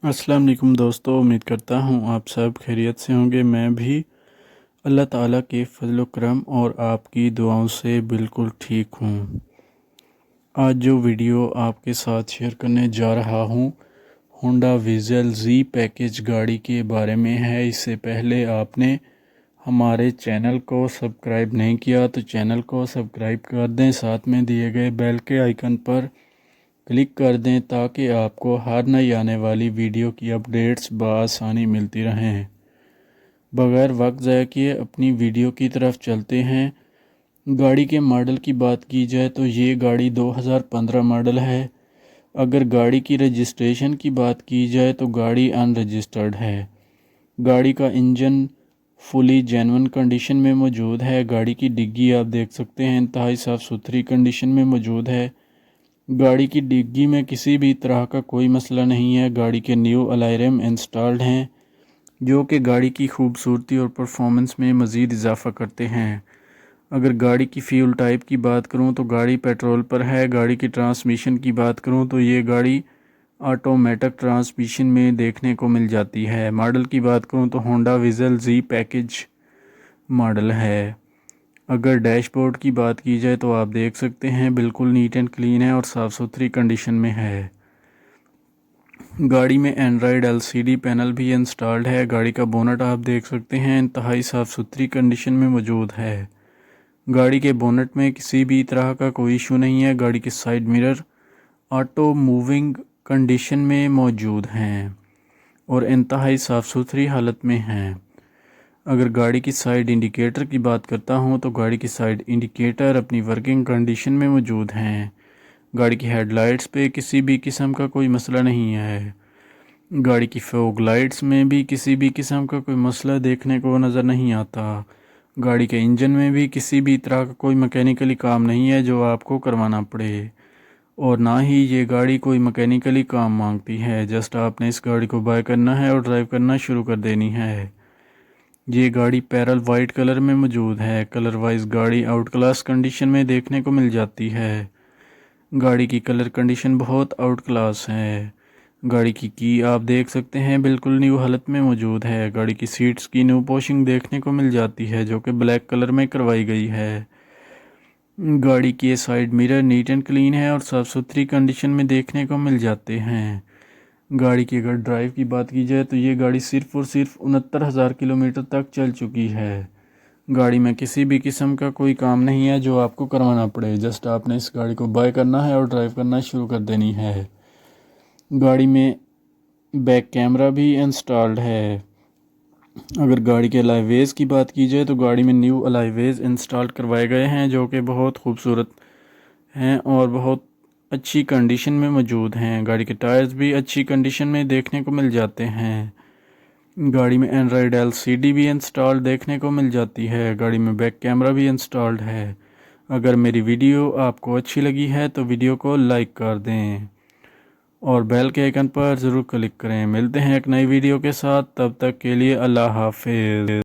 अस्सलाम वालेकुम दोस्तों, उम्मीद करता हूँ आप सब खैरियत से होंगे। मैं भी अल्लाह ताला के फजल करम और आपकी दुआओं से बिल्कुल ठीक हूँ। आज जो वीडियो आपके साथ शेयर करने जा रहा हूँ होंडा विज़ल जी पैकेज गाड़ी के बारे में है। इससे पहले आपने हमारे चैनल को सब्सक्राइब नहीं किया तो चैनल को सब्सक्राइब कर दें, साथ में दिए गए बेल के आइकन पर क्लिक कर दें ताकि आपको हर नई आने वाली वीडियो की अपडेट्स बआसानी मिलती रहें। बगैर वक्त ज़ाया किए अपनी वीडियो की तरफ चलते हैं। गाड़ी के मॉडल की बात की जाए तो ये गाड़ी 2015 मॉडल है। अगर गाड़ी की रजिस्ट्रेशन की बात की जाए तो गाड़ी अनरजिस्टर्ड है। गाड़ी का इंजन फुली जेन्युइन कंडीशन में मौजूद है। गाड़ी की डिग्गी आप देख सकते हैं इंतहाई साफ़ सुथरी कंडीशन में मौजूद है। गाड़ी की डिग्गी में किसी भी तरह का कोई मसला नहीं है। गाड़ी के न्यू अलॉय रिम इंस्टॉल्ड हैं जो कि गाड़ी की खूबसूरती और परफॉर्मेंस में मज़ीद इजाफ़ा करते हैं। अगर गाड़ी की फ्यूल टाइप की बात करूं तो गाड़ी पेट्रोल पर है। गाड़ी की ट्रांसमिशन की बात करूं तो ये गाड़ी ऑटोमेटिक ट्रांसमिशन में देखने को मिल जाती है। मॉडल की बात करूं तो होंडा विज़ल जी पैकेज मॉडल है। अगर डैशबोर्ड की बात की जाए तो आप देख सकते हैं बिल्कुल नीट एंड क्लीन है और साफ़ सुथरी कंडीशन में है। गाड़ी में एंड्रॉयड एलसीडी पैनल भी इंस्टॉल्ड है। गाड़ी का बोनट आप देख सकते हैं इंतहाई साफ़ सुथरी कंडीशन में मौजूद है। गाड़ी के बोनट में किसी भी तरह का कोई इशू नहीं है। गाड़ी के side mirror auto moving condition में मौजूद हैं और इंतहाई साफ़ सुथरी हालत में हैं। अगर गाड़ी की साइड इंडिकेटर की बात करता हूं तो गाड़ी की साइड इंडिकेटर अपनी वर्किंग कंडीशन में मौजूद हैं। गाड़ी की हेडलाइट्स पे किसी भी किस्म का कोई मसला नहीं है। गाड़ी की फॉग लाइट्स में भी किसी भी किस्म का कोई मसला देखने को नज़र नहीं आता। गाड़ी के इंजन में भी किसी भी तरह का कोई मैकेनिकली काम नहीं है जो आपको करवाना पड़े, और ना ही ये गाड़ी कोई मैकेनिकली काम मांगती है। जस्ट आपने इस गाड़ी को बाय करना है और ड्राइव करना शुरू कर देनी है। ये गाड़ी पैरल वाइट कलर में मौजूद है। कलर वाइज गाड़ी आउट क्लास कंडीशन में देखने को मिल जाती है। गाड़ी की कलर कंडीशन बहुत आउट क्लास है। गाड़ी की आप देख सकते हैं बिल्कुल न्यू हालत में मौजूद है। गाड़ी की सीट्स की न्यू पॉशिंग देखने को मिल जाती है जो कि ब्लैक कलर में करवाई गई है। गाड़ी के side mirror neat and clean है और साफ़ सुथरी कंडीशन में देखने को मिल जाते हैं। गाड़ी की अगर ड्राइव की बात की जाए तो ये गाड़ी सिर्फ़ और सिर्फ 69,000 किलोमीटर तक चल चुकी है। गाड़ी में किसी भी किस्म का कोई काम नहीं है जो आपको करवाना पड़े। जस्ट आपने इस गाड़ी को बाय करना है और ड्राइव करना शुरू कर देनी है। गाड़ी में बैक कैमरा भी इंस्टॉल्ड है। अगर गाड़ी के अलॉयवेज़ की बात की जाए तो गाड़ी में न्यू अलॉयवेज़ इंस्टॉल करवाए गए हैं जो कि बहुत खूबसूरत हैं और बहुत अच्छी कंडीशन में मौजूद हैं। गाड़ी के टायर्स भी अच्छी कंडीशन में देखने को मिल जाते हैं। गाड़ी में एंड्रॉयड एलसीडी भी इंस्टॉल देखने को मिल जाती है। गाड़ी में बैक कैमरा भी इंस्टॉल्ड है। अगर मेरी वीडियो आपको अच्छी लगी है तो वीडियो को लाइक कर दें और बेल के आइकन पर ज़रूर क्लिक करें। मिलते हैं एक नई वीडियो के साथ, तब तक के लिए अल्लाह हाफिज़।